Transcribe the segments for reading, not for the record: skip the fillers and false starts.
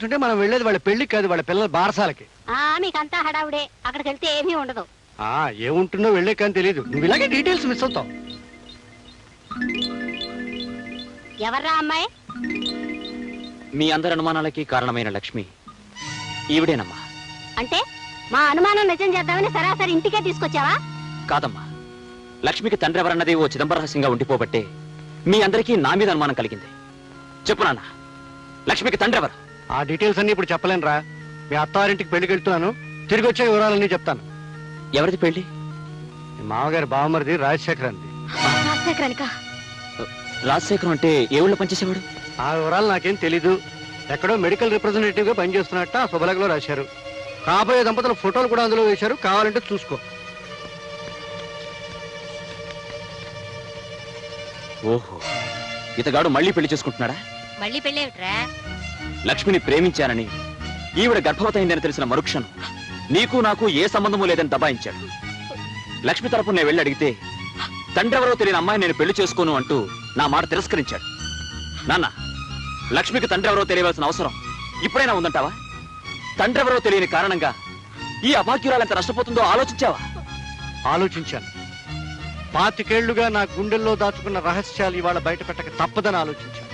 చూస్తుంటే మనం వెళ్ళేది వాళ్ళ పెళ్లికి కాదు, వాళ్ళ పిల్లల బారసాలకి. మీకంతా హడావుడే, అక్కడికి వెళ్తే ఏమీ ఉండదు. ఏముంటుందో వెళ్ళే కానీ తెలియదు. నువ్వు ఇలాగే డీటెయిల్స్ మిస్ అవుతావు. ఎవర్రా అమ్మాయి? మీ అందరి అనుమానాలకి కారణమైన లక్ష్మి ఈవిడేనమ్మా. అంటే మా అనుమానం నిజం చేద్దామని సరాసరి ఇంటికే తీసుకొచ్చావా? కాదమ్మా, లక్ష్మికి తండ్రి ఎవరన్నది ఓ చిదంబరహస్యంగా ఉండిపోబట్టే మీ అందరికీ నా మీద అనుమానం కలిగింది. చెప్పు నాన్న, లక్ష్మికి తండ్రి ఎవరు? ఆ డీటెయిల్స్ అన్ని ఇప్పుడు చెప్పలేనురా. మీ అత్తారింటికి పెళ్లికి వెళ్తున్నాను, తిరిగి వచ్చే వివరాలన్నీ చెప్తాను. ఎవరిది పెళ్లి? మీ మామగారి బావమరిది రాజశేఖరానికి. రాజశేఖరానికా? రాజశేఖరం అంటే ఏ ఊళ్ళో పనిచేసేవాడు? ఆ వివరాలు నాకేం తెలీదు. ఎక్కడో మెడికల్ రిప్రజెంటేటివ్ గా పనిచేస్తున్నట్ట ఆ శుభలేఖలో రాశారు. కాబోయే దంపతుల ఫోటోలు కూడా అందులో వేశారు, కావాలంటే చూసుకో. ఓహో, ఇతగాడు మళ్ళీ పెళ్లి చేసుకుంటున్నాడా? మళ్ళీ పెళ్ళేమిట్రా? లక్ష్మిని ప్రేమించానని, ఈవిడ గర్భవతయిందని తెలిసిన మరుక్షణం నీకు నాకు ఏ సంబంధము లేదని దబాయించాడు. లక్ష్మి తరపున నేను వెళ్ళి అడిగితే తండ్రి ఎవరో తెలియని అమ్మాయి నేను పెళ్లి చేసుకోను అంటూ నా మాట తిరస్కరించాడు. నాన్న, లక్ష్మికి తండ్రి ఎవరో తెలియవలసిన అవసరం ఇప్పుడైనా ఉందంటావా? తండ్రి ఎవరో తెలియని కారణంగా ఈ అభాగ్యురాలు ఎంత నష్టపోతుందో ఆలోచించావా? ఆలోచించాను. 25 ఏళ్లుగా నా గుండెల్లో దాచుకున్న రహస్యాలు ఇవాళ బయట పెట్టక తప్పదని ఆలోచించాను.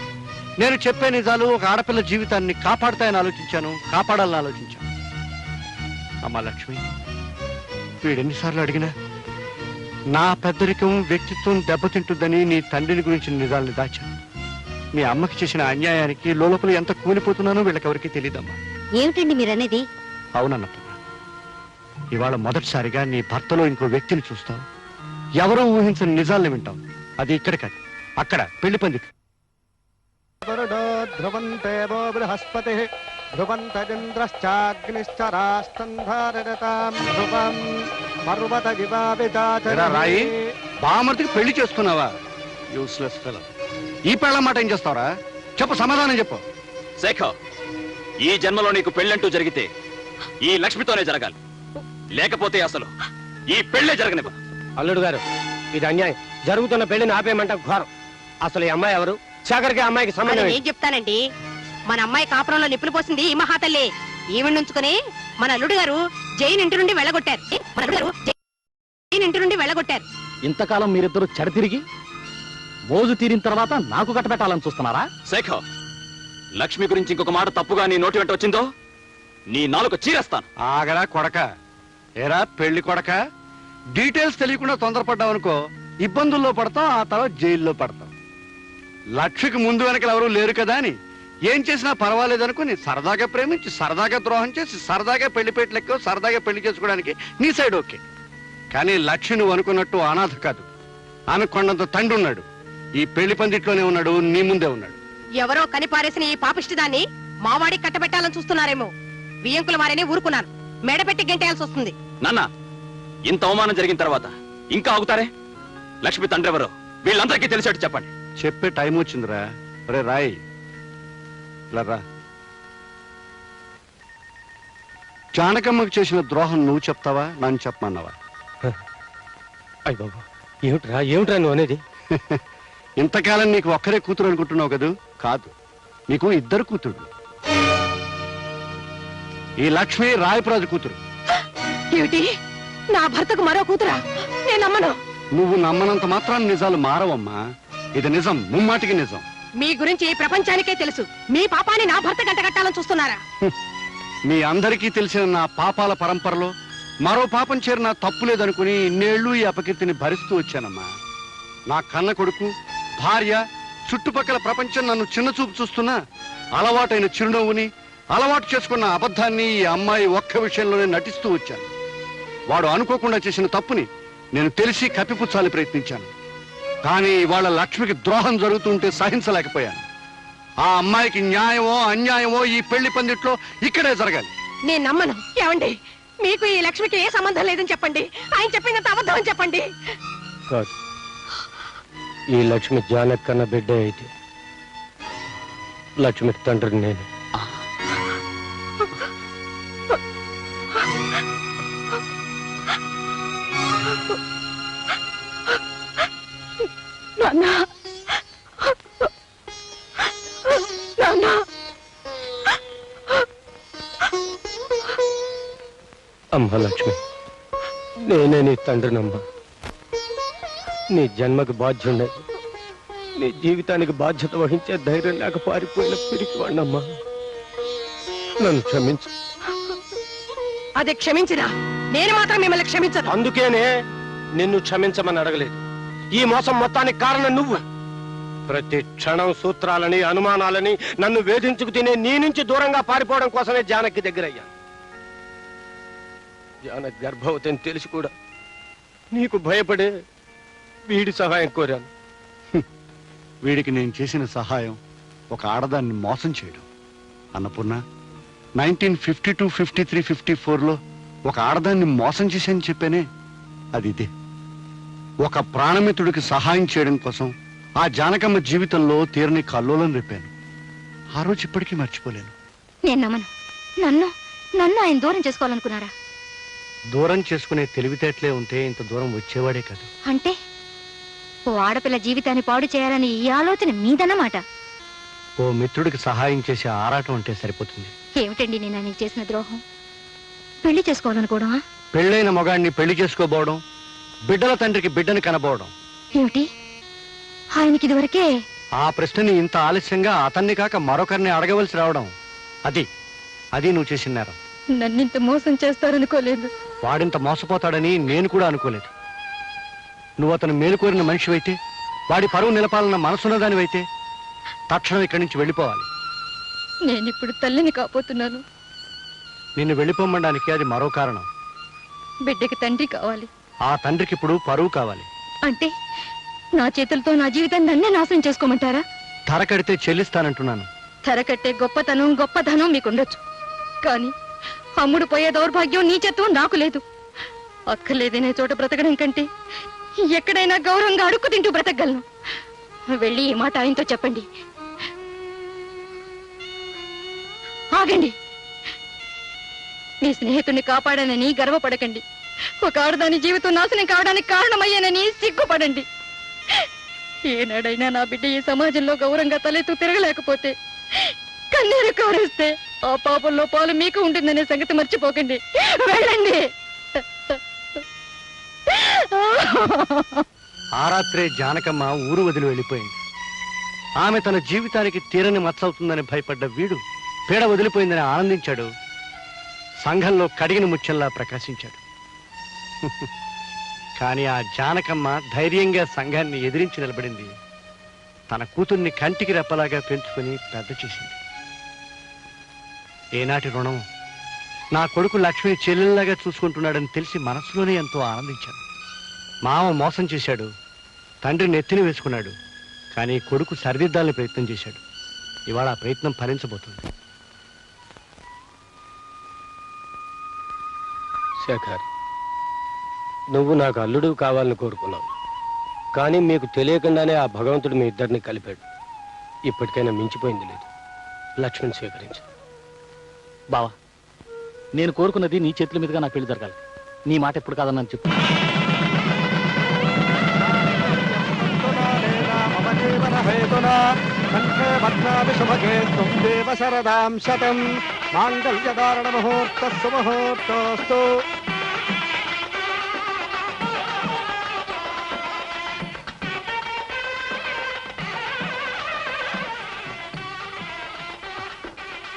నేను చెప్పే నిజాలు ఒక ఆడపిల్ల జీవితాన్ని కాపాడుతాయని ఆలోచించాను, కాపాడాలని ఆలోచించాను. అమ్మా లక్ష్మి, వీడెన్నిసార్లు అడిగినా నా పెద్దరికం వ్యక్తిత్వం దెబ్బతింటుందని నీ తండ్రిని గురించి నిజాలను దాచాను. మీ అమ్మకి చేసిన అన్యాయానికి లోపల ఎంత కూలిపోతున్నానో వీళ్ళకెవరికి తెలియదమ్మా. ఏమిటండి మీరనేది? అవునన్నప్పుడు ఇవాళ మొదటిసారిగా నీ భర్తలో ఇంకో వ్యక్తిని చూస్తావు. ఎవరో ఊహించని నిజాలను వింటావు. అది ఇక్కడ కాదు, అక్కడ పెళ్లి పందికి. ధ్రువంతేవో బృహస్పతి ధ్రువంతరింద్రశ్చాగ్నిశ్చ రాష్ట్రంధారతాం ధ్రువం పర్వత రాయి బామర్తికి పెళ్లి చేసుకున్నావా? Useless fellow. ఈ పెళ్ళ మాట ఏం చేస్తావరా? చెప్పు, సమాధానం చెప్పు. శేఖర్, ఈ జన్మలో నీకు పెళ్ళంటూ జరిగితే ఈ లక్ష్మితోనే జరగాలి, లేకపోతే అసలు ఈ పెళ్లే జరగనివ్వ. అల్లుడు గారు, ఇది అన్యాయం. జరుగుతున్న పెళ్లిని ఆపేయమంట ఘోరం. అసలు ఈ అమ్మాయి ఎవరు? శేఖర్కి అమ్మాయికి సంబంధం ఏం చెప్తానండి? మన అమ్మాయి కాపురంలో నిప్పులు పోసింది ఈ మహాతల్లి. ఈవిడ ఉంచుకుని మన అల్లుడు గారు జైన్ ఇంటి నుండి వెళ్ళగొట్టారు. ఇంతకాలం మీరిద్దరు చెడతిరిగి మోజు తీరిన తర్వాత నాకు కట్టబెట్టాలని చూస్తున్నారా? శేఖర్, లక్ష్మి గురించి ఇంకొక మాట తప్పుగా నీ నోటి వెంట వచ్చిందో నీ నాలుక చీరేస్తాను. ఆగరా కొడక. ఏరా పెళ్లి కొడక, డీటెయిల్స్ తెలియకుండా తొందరపడ్డావనుకో ఇబ్బందుల్లో పడతాం, ఆ తర్వాత జైల్లో పడతాం. లక్ష్మికి ముందు వెనకలు ఎవరూ లేరు కదా అని ఏం చేసినా పర్వాలేదనుకుని సరదాగా ప్రేమించి సరదాగా ద్రోహం చేసి సరదాగా పెళ్లిపేటలెక్కో సరదాగా పెళ్లి చేసుకోవడానికి నీ సైడ్ ఓకే. కానీ లక్ష్మి నువ్వు అనుకున్నట్టు అనాథ కాదు. ఆమె కొండంత తండ్రి ఉన్నాడు. ఈ పెళ్లి పందిట్లోనే ఉన్నాడు, నీ ముందే ఉన్నాడు. ఎవరో కనిపారేసిన ఈ పాపిష్టిదాన్ని మావాడికి కట్టబెట్టాలని చూస్తున్నారేమో. వియంకుల వారిని ఊరుకున్నాను, మెడపెట్టి గెంటేయాల్సి వస్తుంది. నాన్న, ఇంత అవమానం జరిగిన తర్వాత ఇంకా ఆగుతారే? లక్ష్మి తండ్రి ఎవరో వీళ్ళందరికీ తెలిసేట్టు చెప్పండి. చెప్పే టైం వచ్చిందిరా. రే రాయ్, ఇలా రా. జానకమ్మకు చేసిన ద్రోహం నువ్వు చెప్తావా, నన్ను చెప్పమన్నావా? అయ్య బాబు, ఏమిట్రా నువ్వు అనేది? ఇంతకాలం నీకు ఒక్కరే కూతురు అనుకుంటున్నావు కదూ? కాదు, నీకు 2 కూతురు. ఈ లక్ష్మి రాయపురాజు కూతురు. ఏమిటి, నా భర్తకు మరో కూతురా? నేను నమ్మను. నువ్వు నమ్మనంత మాత్రాన్ని నిజాలు మారవమ్మా. ఇది నిజం, ముమ్మాటికి నిజం. మీ గురించి ఈ ప్రపంచానికే తెలుసు. మీ పాపాన్ని నా భర్త గంటగట్టాలని చూస్తున్నారా? మీ అందరికీ తెలిసిన నా పాపాల పరంపరలో మరో పాపం చేరిన తప్పు లేదనుకుని ఇన్నేళ్లు ఈ అపకీర్తిని భరిస్తూ వచ్చానమ్మా. నా కన్న కొడుకు, భార్య, చుట్టుపక్కల ప్రపంచం నన్ను చిన్న చూపు చూస్తున్నా అలవాటైన చిరునవ్వుని, అలవాటు చేసుకున్న అబద్ధాన్ని ఈ అమ్మాయి ఒక్క విషయంలోనే నటిస్తూ వచ్చాను. వాడు అనుకోకుండా చేసిన తప్పుని నేను తెలిసి కప్పిపుచ్చాలని ప్రయత్నించాను. కానీ ఇవాళ లక్ష్మికి ద్రోహం జరుగుతుంటే సహించలేకపోయాను. ఆ అమ్మాయికి న్యాయమో అన్యాయమో ఈ పెళ్లి పందిట్లో ఇక్కడే జరగాలి. నేను నమ్మను. ఏమండి, మీకు ఈ లక్ష్మికి ఏ సంబంధం లేదని చెప్పండి. ఆయన చెప్పిందంత అబద్ధం అని చెప్పండి. కాదు, ఈ లక్ష్మి జానక్ కన్న బిడ్డ అయితే లక్ష్మికి తండ్రిని నేను. నాన్న, నాన్న, అమ్మ లక్ష్మి, నేనే నీ తండ్రినమ్మా. నీ జన్మకు బాధ్యుండే, నీ జీవితానికి బాధ్యత వహించే ధైర్యం లేక పారిపోయిన పిరికివాణ్ణమ్మా. నన్ను క్షమించు. అది క్షమించినా నేను మాత్రం మిమ్మల్ని క్షమించను. అందుకేనే నిన్ను క్షమించమని అడగలేదు. ఈ మోసం మొత్తానికి కారణం నువ్వు. ప్రతి క్షణం సూత్రాలని అనుమానాలని నన్ను వేధించుకు తినే నీ నుంచి దూరంగా పారిపోవడం కోసమే జానకి దగ్గరయ్యాను. జానకి గర్భవతిని తెలిసి కూడా నీకు భయపడే వీడి సహాయం కోరాను. వీడికి నేను చేసిన సహాయం ఒక ఆడదాన్ని మోసం చేయడం. అన్నపూర్ణ, 1952, 53, 54లో ఒక ఆడదాన్ని మోసం చేశాను చెప్పానే, అది ఇదే. ఒక ప్రాణమిత్రుడికి సహాయం చేయడం కోసం ఆ జానకమ్మ జీవితంలో తీరని కల్లోలం రేపాను. ఆ రోజు ఇప్పటికీ మర్చిపోలేను. నేను నమ్మను. నన్ను ఆయన దూరం చేసుకోవాలనుకున్నారా? దూరం చేసుకునే తెలివితేటలే ఉంటే ఇంత దూరం వచ్చేవాడే కాదు. అంటే ఓ ఆడపిల్ల జీవితాన్ని పాడు చేయాలని ఈ ఆలోచన మీదన్నమాట. ఓ మిత్రుడికి సహాయం చేసే ఆరాటం అంటే సరిపోతుంది. ఏమిటండి నేను ఆయనకి చేసిన ద్రోహం? పెళ్లి చేసుకోవాలనుకోవడమా? పెళ్ళైన మగాడిని పెళ్లి చేసుకోబోవడం, బిడ్డల తండ్రికి బిడ్డని కనబోవడం. ఏమిటి ఆయనకి ఇదివరకే? ఆ ప్రశ్నని ఇంత ఆలస్యంగా అతన్ని కాక మరొకరిని అడగవలసి రావడం, అది నువ్వు చేసిన నేరం. నన్నింత మోసం చేస్తారనుకోలేదు. వాడింత మోసపోతాడని నేను కూడా అనుకోలేదు. నువ్వు అతను మేలు కోరిన మనిషివైతే, వాడి పరువు నిలపాలన్న మనసున్నదానివైతే తక్షణం ఇక్కడి నుంచి వెళ్ళిపోవాలి. నేనిప్పుడు తల్లిని కాపోతున్నాను. నిన్ను వెళ్ళిపోమనడానికి అది మరో కారణం. బిడ్డకి తండ్రి కావాలి. ఆ తండ్రికి ఇప్పుడు పరువు కావాలి. అంటే నా చేతులతో నా జీవితాన్ని నన్నే నాశనం చేసుకోమంటారా? ధర కడితే చెల్లిస్తానంటున్నాను. ధర కట్టే గొప్పతనం మీకుండొచ్చు, కానీ అమ్ముడు పోయే దౌర్భాగ్యం నీ చేత్తో నాకు లేదు. అక్కర్లేదనే చోట బ్రతకడం కంటే ఎక్కడైనా గౌరవంగా అడుక్కు తింటూ బ్రతకగలను. వెళ్ళి ఈ మాట ఆయనతో చెప్పండి. ఆగండి. మీ స్నేహితుడిని కాపాడానని గర్వపడకండి. ఒక ఆడదాని జీవితం నాశనం కావడానికి కారణమయ్యానని సిగ్గుపడండి. ఏనాడైనా నా బిడ్డ ఈ సమాజంలో గౌరవంగా తలెత్తు తిరగలేకపోతే, కన్నీరు కారేస్తే ఆ పాపంలో పాలు మీకు ఉంటుందనే సంగతి మర్చిపోకండి. వెళ్ళండి. ఆ రాత్రే జానకమ్మ ఊరు వదిలి వెళ్ళిపోయింది. ఆమె తన జీవితానికి తీరని మచ్చవుతుందని భయపడ్డ వీడు పీడ వదిలిపోయిందని ఆనందించాడు. సంఘంలో కడిగిన ముత్యంలా ప్రకాశించాడు. కానీ ఆ జానకమ్మ ధైర్యంగా సంఘాన్ని ఎదిరించి నిలబడింది. తన కూతుర్ని కంటికి రెప్పలాగా పెంచుకుని పెద్ద చేసింది. ఏనాటి రుణం! నా కొడుకు లక్ష్మిని చెల్లెల్లాగా చూసుకుంటున్నాడని తెలిసి మనసులోనే ఎంతో ఆనందించాను. మామ మోసం చేశాడు, తండ్రి నెత్తిని వేసుకున్నాడు, కానీ కొడుకు సరిదిద్దాలని ప్రయత్నం చేశాడు. ఇవాళ ఆ ప్రయత్నం ఫలించబోతుంది. శేఖర్, నువ్వు నాకు అల్లుడు కావాలని కోరుకున్నావు, కానీ మీకు తెలియకుండానే ఆ భగవంతుడు మీ ఇద్దరిని కలిపాడు. ఇప్పటికైనా మించిపోయింది లేదు. లక్ష్మిని స్వీకరించు. బావా, నేను కోరుకున్నది నీ చేతుల మీదుగా నా పెళ్లి జరగాలి. నీ మాట ఎప్పుడు కాదన్నాను చెప్పు.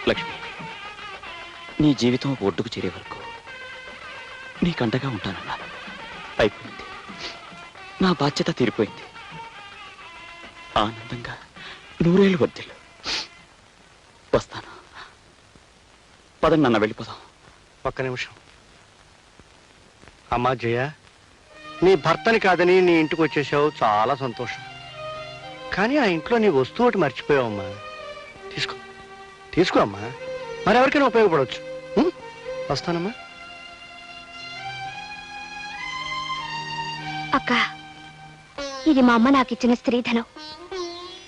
లక్ష్మి, నీ జీవితం ఒడ్డుకు చేరే వరకు నీకండగా ఉంటానన్నాను. అయిపోయింది. నా బాధ్యత తీరిపోయింది. ఆనందంగా నూరేళ్ళు వర్ధిల్లు. వస్తాను. పదండి నాన్న, వెళ్ళిపోదాం. ఒక్క నిమిషం. అమ్మా జయ, నీ భర్తని కాదని నీ ఇంటికి వచ్చేసావు, చాలా సంతోషం. కానీ ఆ ఇంట్లో నీ వస్తువు ఒకటి మర్చిపోయావమ్మా. తీసుకో అమ్మా, మరెవరికైనా ఉపయోగపడవచ్చు. వస్తానమ్మా. అక్క, ఇది మా అమ్మ నాకు ఇచ్చిన స్త్రీధనం.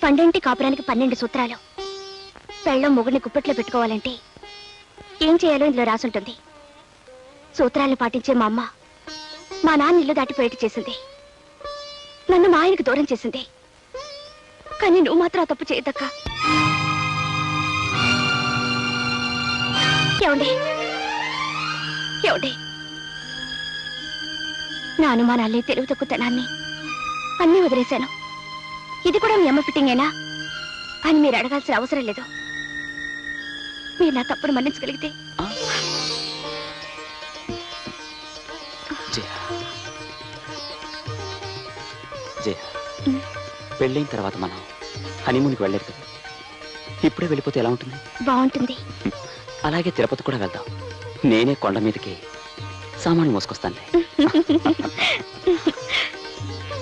12 కాపురానికి 12 సూత్రాలు. పెళ్ళం మొగుడిని గుప్పెట్లో పెట్టుకోవాలంటే ఏం చేయాలో ఇందులో రాసుంటుంది. సూత్రాలను పాటించే మా అమ్మ మా నాన్న ఇల్లు దాటిపోయేటి చేసింది. నన్ను మా ఆయనకు దూరం చేసింది. కానీ నువ్వు మాత్రం తప్పు చేయదక్క. ఏమండి నా అనుమానాల్ని తెలివి తక్కువతనాన్ని అన్నీ వదిలేశాను. ఇది కూడా మీ అమ్మ ఫిట్టింగేనా అని మీరు అడగాల్సిన అవసరం లేదు. మీరు నా తప్పును మన్నించగలిగితే జయ జయ పెళ్ళైన తర్వాత మనం హనీమూన్కి వెళ్ళలేదు కదా, ఇప్పుడే వెళ్ళిపోతే ఎలా ఉంటుంది? బాగుంటుంది. అలాగే తిరుపతి కూడా వెళ్దాం. నేనే కొండ మీదకి సామాన్లు మోసుకొస్తానులే.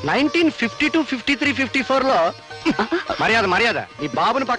1952, 53, 54 లో మర్యాద నీ బాబుని పక్క